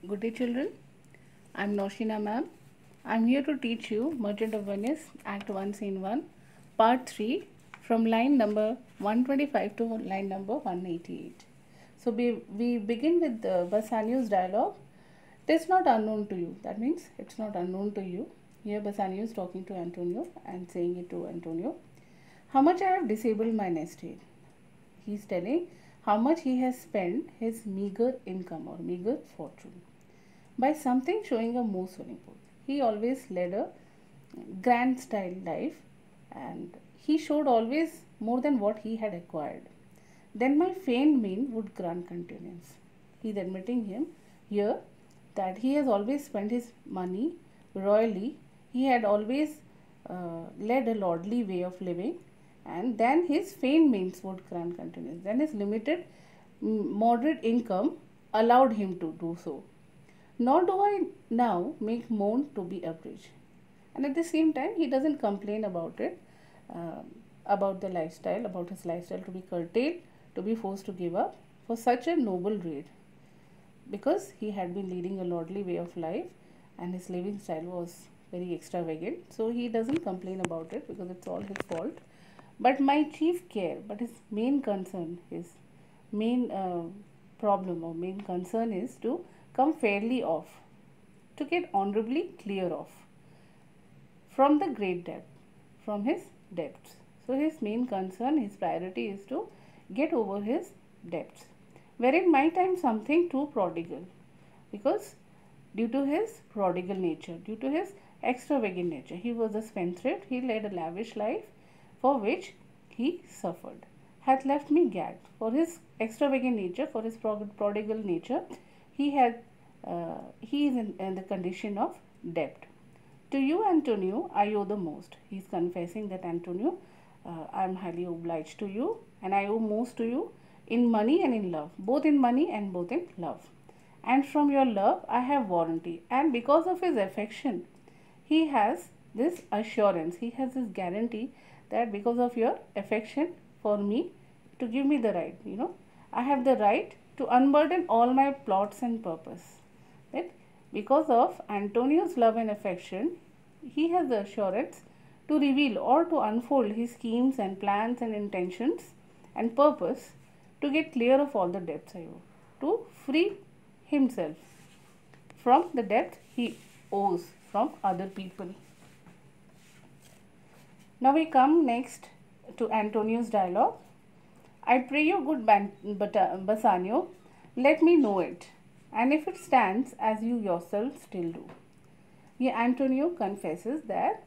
Good day children, I am Noshina ma'am. I am here to teach you Merchant of Venice Act 1 Scene 1 Part 3 from line number 125 to line number 188. So we begin with Bassanio's dialogue. It is not unknown to you. That means it's not unknown to you. Here Bassanio is talking to Antonio and saying it to Antonio. How much I have disabled my nest egg. He is telling how much he has spent his meager income or meager fortune by something showing a more swimming pool. He always led a grand style life and he showed always more than what he had acquired. Then my feigned mean would grant continuance. He is admitting him here that he has always spent his money royally. He had always led a lordly way of living, and then his feigned means would grant continuance. Then his limited moderate income allowed him to do so. Nor do I now make moan to be abridged. And at the same time, he doesn't complain about it, about the lifestyle, about his lifestyle to be curtailed, to be forced to give up for such a noble raid. Because he had been leading a lordly way of life and his living style was very extravagant. So he doesn't complain about it because it's all his fault. But my chief care, but his main concern, his main problem or main concern is to come fairly off, to get honorably clear off from the great debt, from his debts. So his main concern, his priority is to get over his debts. Wherein my time something too prodigal, because due to his prodigal nature, due to his extravagant nature, he was a spendthrift, he led a lavish life for which he suffered, hath left me gagged. For his extravagant nature, for his prodigal nature, he is in the condition of debt. To you, Antonio, I owe the most. He is confessing that Antonio, I am highly obliged to you and I owe most to you in money and in love, both in money and both in love. And from your love, I have warranty. And because of his affection, he has this assurance, he has this guarantee that because of your affection for me, to give me the right, I have the right to unburden all my plots and purpose. That because of Antonio's love and affection, he has the assurance to reveal or to unfold his schemes and plans and intentions and purpose to get clear of all the debts I owe, to free himself from the debt he owes from other people. Now we come next to Antonio's dialogue. I pray you, good Bassanio, let me know it, and if it stands as you yourself still do. Here Antonio confesses that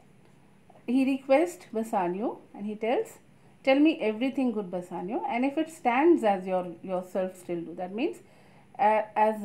he requests Bassanio and he tells, tell me everything, good Bassanio, and if it stands as yourself still do. That means as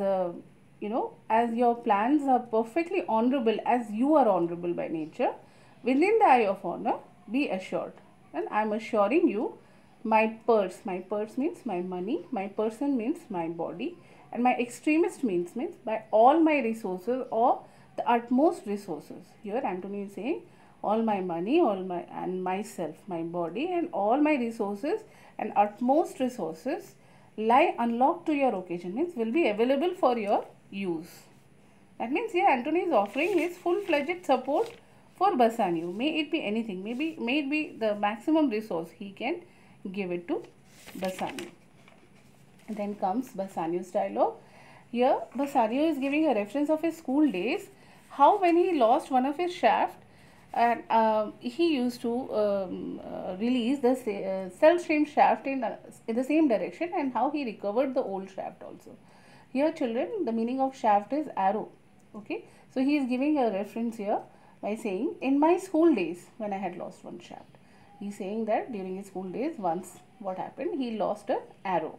your plans are perfectly honorable, as you are honorable by nature, within the eye of honor, be assured. And I am assuring you, my purse means my money, my person means my body, and my extremist means by all my resources or the utmost resources. Here Antonio is saying all my money, and myself, my body, and all my resources and utmost resources lie unlocked to your occasion, means will be available for your use. That means here Antonio is offering his full-fledged support for Bassanio. May it be anything, may it be the maximum resource, he can give it to Bassanio. And then comes Bassanio's dialogue. Here Bassanio is giving a reference of his school days, how when he lost one of his shaft and he used to release the self-same shaft in the same direction, and how he recovered the old shaft also. Here children, the meaning of shaft is arrow. Okay, so he is giving a reference here by saying, in my school days when I had lost one shaft. He is saying that during his school days, once what happened, he lost an arrow.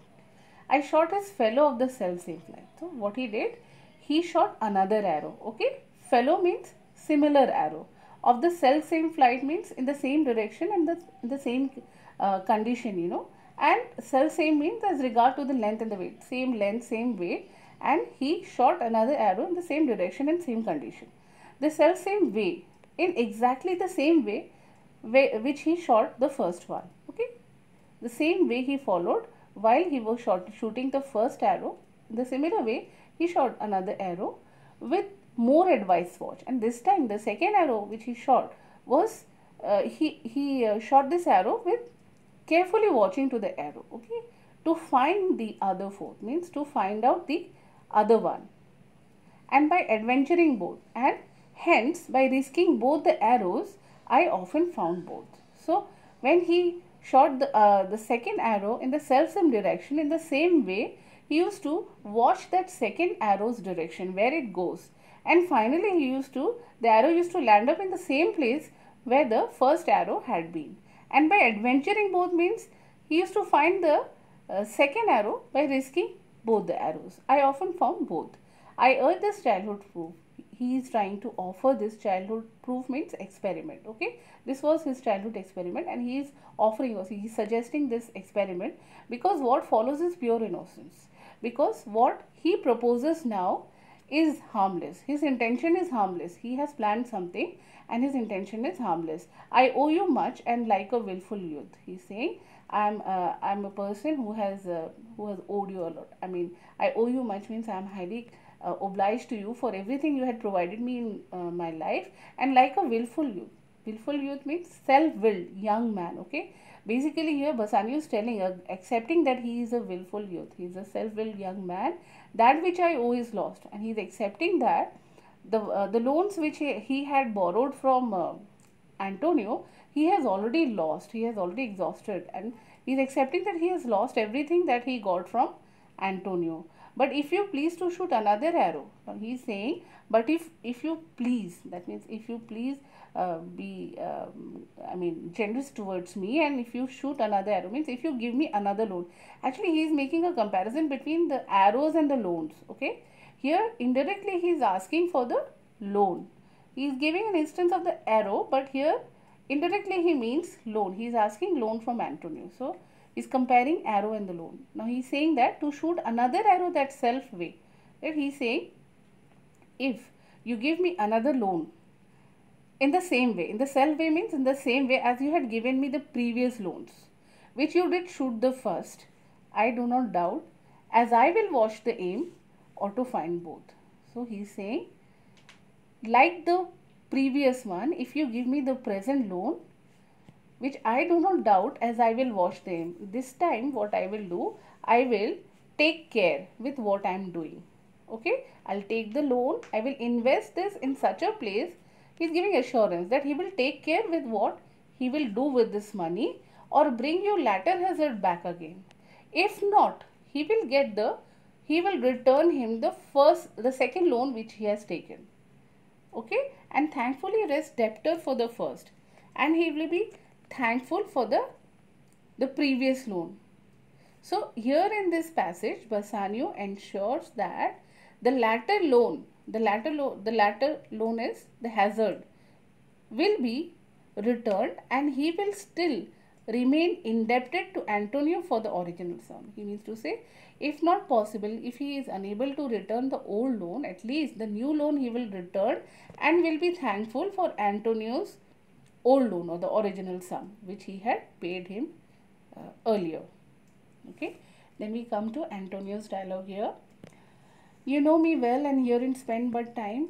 I shot his fellow of the self-same flight. So what he did, he shot another arrow. Okay, fellow means similar arrow. Of the self-same flight means in the same direction and in the same condition, and self-same means as regard to the length and the weight, same length, same weight, and he shot another arrow in the same direction and same condition. The self-same way, in exactly the same way which he shot the first one. Okay, the same way he followed while he was shooting the first arrow in the similar way, he shot another arrow with more advice watch, and this time the second arrow which he shot was he shot this arrow with carefully watching to the arrow, okay, to find the other fourth, means to find out the other one, and by adventuring both, and hence by risking both the arrows I often found both. So when he shot the second arrow in the self same direction, in the same way he used to watch that second arrow's direction, where it goes, and finally the arrow used to land up in the same place where the first arrow had been. And by adventuring both means he used to find the second arrow by risking both the arrows. I often found both. I urge this childhood proof. He is trying to offer this childhood proof means experiment. Okay, this was his childhood experiment, and he is offering us, he is suggesting this experiment because what follows is pure innocence. Because what he proposes now is harmless. His intention is harmless. He has planned something and his intention is harmless. I owe you much and like a willful youth. He's saying, I'm a person who has owed you a lot. I mean, I owe you much means I'm highly obliged to you for everything you had provided me in my life, and like a willful youth. Willful youth means self-willed young man. Okay, basically here Bassanio is telling, accepting that he is a willful youth, he is a self-willed young man. That which I owe is lost, and he is accepting that the loans which he had borrowed from Antonio, he has already lost, he has already exhausted, and he is accepting that he has lost everything that he got from Antonio. But if you please to shoot another arrow, he is saying, but if you please, that means if you please be I mean generous towards me, and if you shoot another arrow means if you give me another loan. Actually he is making a comparison between the arrows and the loans. Okay, here indirectly he is asking for the loan. He is giving an instance of the arrow, but here indirectly he means loan. He is asking loan from Antonio. So he is comparing arrow and the loan. Now he is saying that to shoot another arrow that self way, right? He is saying, if you give me another loan in the same way, in the self way means in the same way as you had given me the previous loans, which you did shoot the first, I do not doubt, as I will watch the aim or to find both. So he is saying, like the previous one, if you give me the present loan, which I do not doubt as I will watch the aim, this time what I will do, I will take care with what I am doing. Okay, I'll take the loan, I will invest this in such a place. He's giving assurance that he will take care with what he will do with this money, or bring you latter hazard back again. If not, he will return him the second loan which he has taken. Okay, and thankfully rest debtor for the first, and he will be thankful for the previous loan. So here in this passage, Bassanio ensures that the latter loan is the hazard, will be returned, and he will still remain indebted to Antonio for the original sum. He means to say, if not possible, if he is unable to return the old loan, at least the new loan he will return, and will be thankful for Antonio's old loan or the original sum which he had paid him earlier. Okay, then we come to Antonio's dialogue here. You know me well, and herein spend but time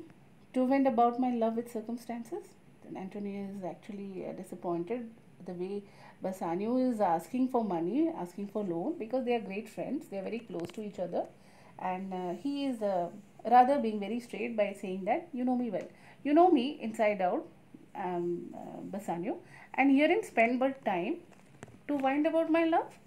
to wend about my love with circumstances. Then Antonio is actually disappointed the way Bassanio is asking for money, asking for loan, because they are great friends, they are very close to each other, and he is rather being very straight by saying that you know me well, you know me inside out, Bassanio, and herein spend but time to wind about my love.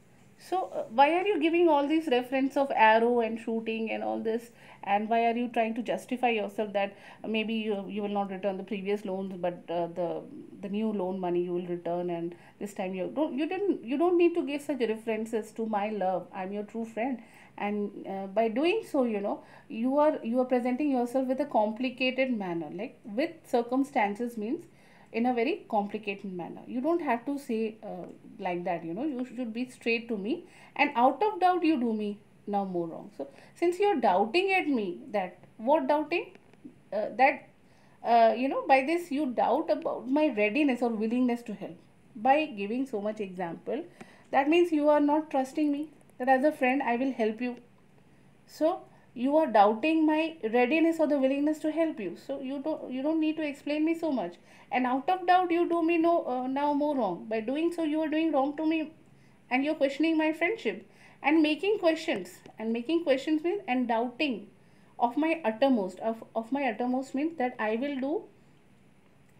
So why are you giving all these reference of arrow and shooting and all this, and why are you trying to justify yourself that maybe you will not return the previous loans, but the new loan money you will return, and this time you don't need to give such references to my love. I'm your true friend, and by doing so, you are presenting yourself with a complicated manner, like with circumstances means in a very complicated manner. You don't have to say like that, you should be straight to me, and out of doubt you do me now more wrong. So since you're doubting at me, that what doubting, by this you doubt about my readiness or willingness to help. By giving so much example, that means you are not trusting me, that as a friend I will help you. So you are doubting my readiness or the willingness to help you. So you don't need to explain me so much. And out of doubt you do me no now more wrong. By doing so you are doing wrong to me, and you're questioning my friendship and making questions means and doubting of my uttermost of my uttermost means that I will do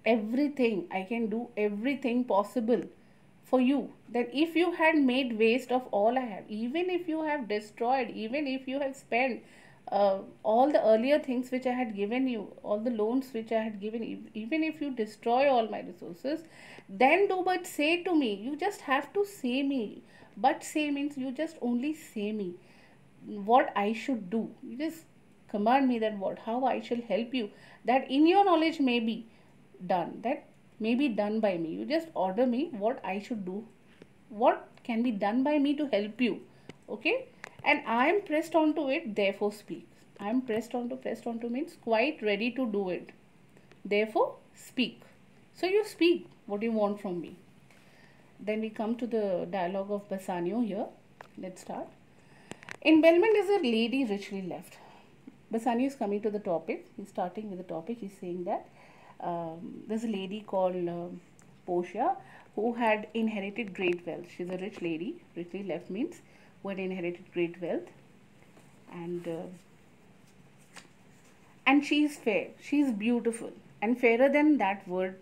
everything, I can do everything possible for you. That if you had made waste of all I have, even if you have destroyed, even if you have spent all the earlier things which I had given you, all the loans which I had given you, even if you destroy all my resources, then do but say to me. You just have to say me. But say means you just only say me what I should do. You just command me that what, how I shall help you. That in your knowledge may be done. That may be done by me. You just order me what I should do. What can be done by me to help you. Okay? And I am pressed onto it, therefore speak. I am pressed onto means quite ready to do it. Therefore speak. So you speak what you want from me. Then we come to the dialogue of Bassanio here. Let's start. In Belmont is a lady richly left. Bassanio is coming to the topic. He's starting with the topic. He's saying that there's a lady called Portia who had inherited great wealth. She's a rich lady. Richly left means who had inherited great wealth. And she's fair. She's beautiful. And fairer than that word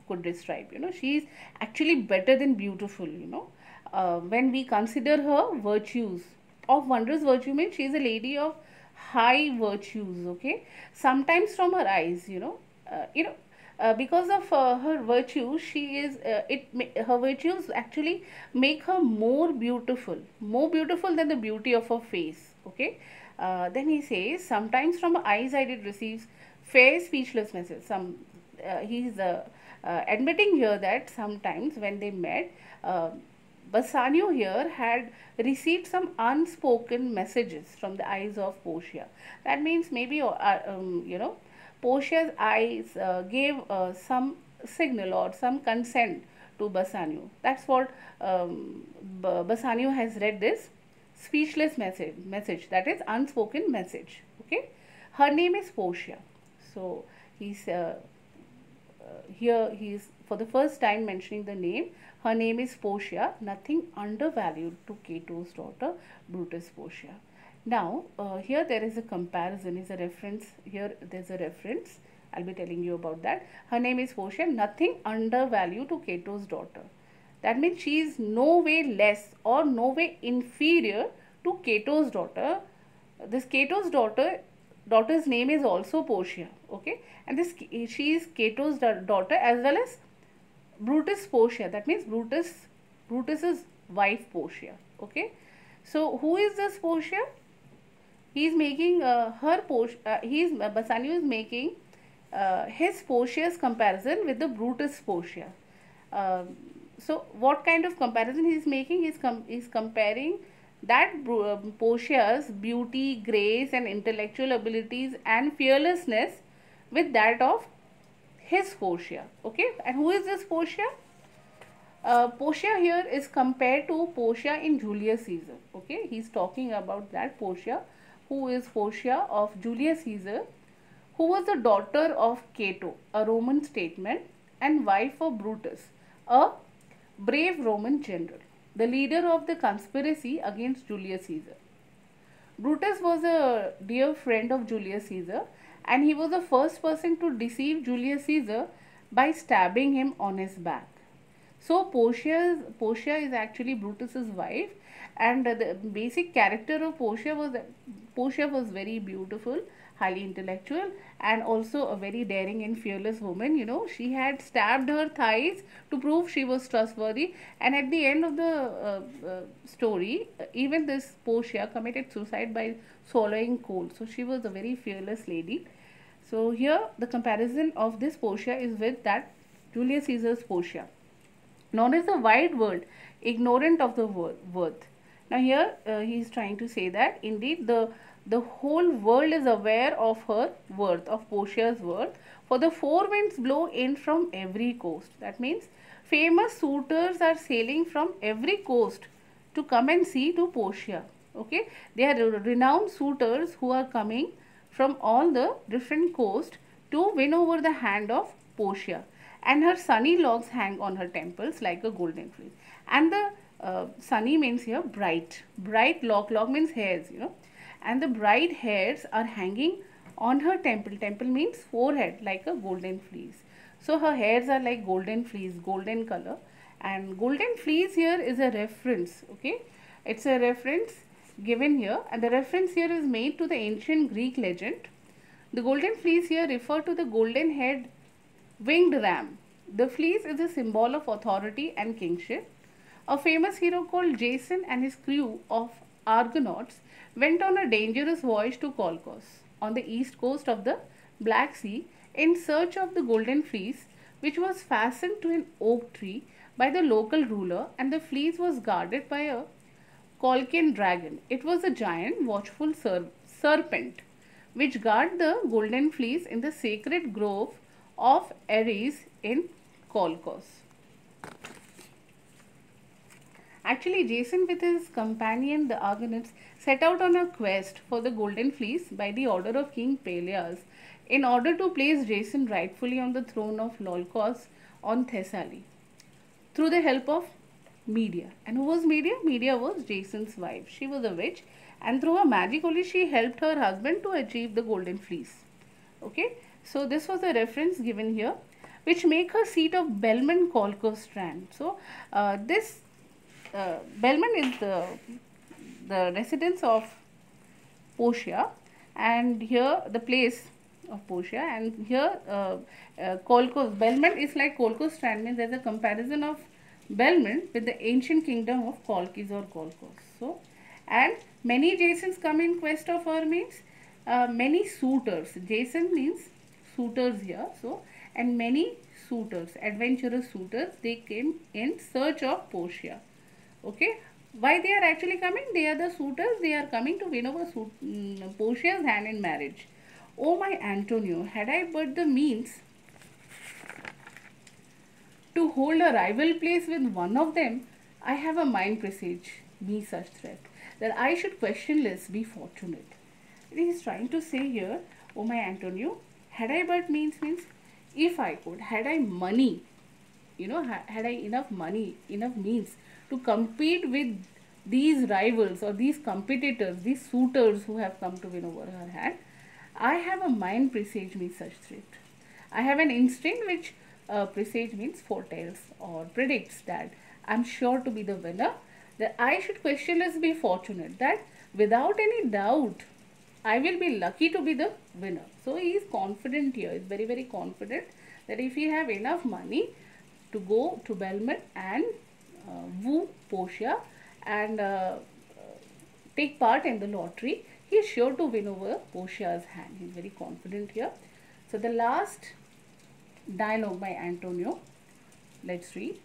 could describe. She's actually better than beautiful, when we consider her virtues. Of wondrous virtue means she's a lady of high virtues. Okay, sometimes from her eyes, because of her virtue, she is her virtues actually make her more beautiful than the beauty of her face. Okay, then he says, sometimes from her eyes I did receive fair speechless message. He's admitting here that sometimes when they met, Bassanio here had received some unspoken messages from the eyes of Portia. That means maybe, Portia's eyes gave some signal or some consent to Bassanio. That's what Bassanio has read this speechless message, that is unspoken message. Okay, her name is Portia. So he's here he's for the first time mentioning the name. Her name is Portia, nothing undervalued to Cato's daughter, Brutus Portia. Now, here there is a comparison, is a reference. Here there's a reference. I'll be telling you about that. Her name is Portia, nothing undervalued to Cato's daughter. That means she is no way less or no way inferior to Cato's daughter. This Cato's daughter's name is also Portia. Okay, and she is Cato's daughter as well as Brutus Portia. That means Brutus's wife Portia. Okay, so who is this Portia? He is making Bassanio is making his Portia's comparison with the Brutus Portia. So what kind of comparison he is making? He is comparing that Portia's beauty, grace and intellectual abilities and fearlessness with that of his Portia. Okay, and who is this Portia? Portia here is compared to Portia in Julius Caesar. Okay, he is talking about that Portia, who is Portia of Julius Caesar, who was the daughter of Cato, a Roman statesman, and wife of Brutus, a brave Roman general, the leader of the conspiracy against Julius Caesar. Brutus was a dear friend of Julius Caesar, and he was the first person to deceive Julius Caesar by stabbing him on his back. So Portia is actually Brutus's wife, and the basic character of Portia was that Portia was very beautiful, highly intellectual, and also a very daring and fearless woman. She had stabbed her thighs to prove she was trustworthy, and at the end of the story, even this Portia committed suicide by swallowing coal. So she was a very fearless lady. So here the comparison of this Portia is with that Julius Caesar's Portia, known as the wide world, ignorant of the worth. Now here he is trying to say that indeed the whole world is aware of her worth, of Portia's worth, for the four winds blow in from every coast. That means famous suitors are sailing from every coast to come and see to Portia. Okay, they are renowned suitors who are coming from all the different coast to win over the hand of Portia, and her sunny locks hang on her temples like a golden fleece. And the sunny means here bright, bright lock means hairs, you know, and the bright hairs are hanging on her temple. Temple means forehead, like a golden fleece. So her hairs are like golden fleece, golden color, and golden fleece here is a reference. Okay, it's a reference given here, and the reference here is made to the ancient Greek legend. The golden fleece here refer to the golden head winged ram. The fleece is a symbol of authority and kingship. A famous hero called Jason and his crew of Argonauts went on a dangerous voyage to Colchos on the east coast of the Black Sea in search of the golden fleece, which was fastened to an oak tree by the local ruler, and the fleece was guarded by a Colchian dragon. It was a giant, watchful serpent which guarded the golden fleece in the sacred grove of Ares in Colchos. Actually, Jason with his companion the Argonauts set out on a quest for the golden fleece by the order of King Peleus in order to place Jason rightfully on the throne of Lolkos on Thessaly through the help of Medea. And who was Medea? Medea was Jason's wife. She was a witch, and through her magic only she helped her husband to achieve the golden fleece. Okay, so this was a reference given here, which make her seat of Belmont Colchos Strand. So this Belmont is the residence of Portia, and here the place of Portia, and here Colchos, Belmont is like Colchos Strand, means there is a comparison of Belmont with the ancient kingdom of Colchis or Colchos. So, and many Jasons come in quest of her means many suitors. Jason means suitors here. So, and many suitors, adventurous suitors, they came in search of Portia. Okay, why they are actually coming? They are the suitors. They are coming to win over Portia's hand in marriage. Oh my Antonio, had I but the means to hold a rival place with one of them, I have a mind presage me such threat, that I should questionless be fortunate. He is trying to say here, oh my Antonio, had I but means if I could, had I money, you know, had I enough money, enough means to compete with these rivals or these competitors, these suitors who have come to win over her hand, I have a mind presage me such threat. I have an instinct which presage means foretells or predicts that I am sure to be the winner, that I should questionless be fortunate, that without any doubt I will be lucky to be the winner. So he is confident here, he is very, very confident that if he have enough money to go to Belmont and woo Portia and take part in the lottery, he is sure to win over Portia's hand. He is very confident here. So the last dialogue by Antonio, let's read.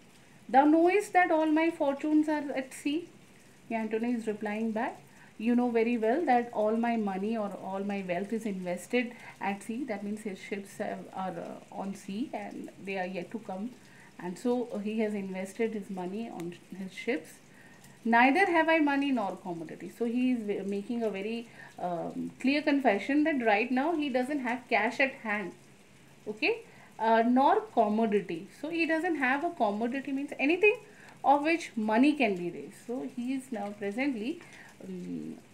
Thou knowest that all my fortunes are at sea. Antonio is replying back. You know very well that all my money or all my wealth is invested at sea. That means his ships are on sea and they are yet to come. And so he has invested his money on his ships. Neither have I money nor commodity. So he is making a very clear confession that right now he doesn't have cash at hand. Okay. Nor commodity. So he doesn't have a commodity, means anything of which money can be raised. So he is now presently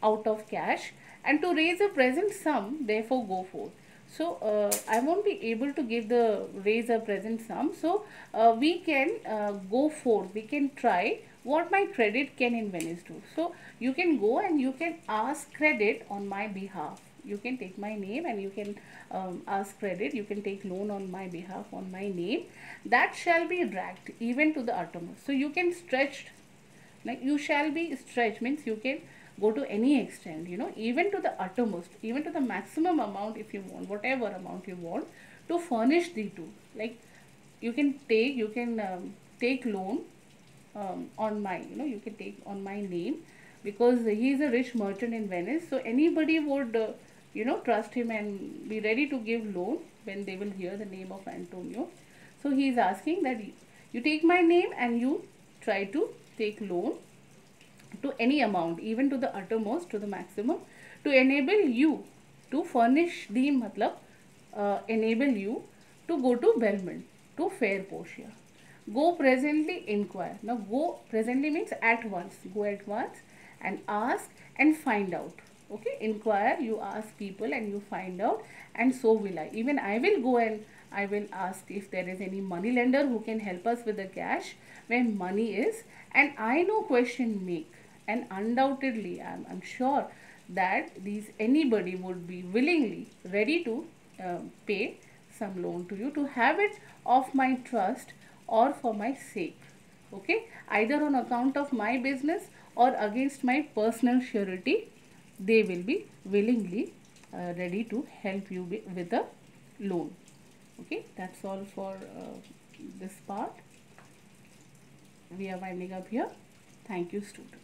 out of cash, and to raise a present sum, therefore go forth. So I won't be able to give the raise a present sum. So we can go forth. We can try what my credit can in Venice do. So you can go and you can ask credit on my behalf. You can take my name and you can ask credit. You can take loan on my behalf on my name. That shall be dragged even to the uttermost. So you can stretch, like you shall be stretched means you can go to any extent, you know, even to the uttermost, even to the maximum amount if you want, whatever amount you want to furnish the two. Like you can take loan on my, you know, you can take on my name because he is a rich merchant in Venice. So anybody would you know, trust him and be ready to give loan when they will hear the name of Antonio. So he is asking that you take my name and you try to take loan to any amount, even to the uttermost, to the maximum, to enable you to furnish the matlab, enable you to go to Belmont, to Fair Portia. Go presently, inquire. Now go presently means at once. Go at once and ask and find out. Okay, inquire, you ask people and you find out, and so will I. Even I will go and I will ask if there is any money lender who can help us with the cash where money is, and I know question make, and undoubtedly I'm sure that these anybody would be willingly ready to pay some loan to you, to have it of my trust or for my sake. Okay, either on account of my business or against my personal surety, they will be willingly ready to help you with a loan. Okay, that's all for this part. We are winding up here. Thank you, students.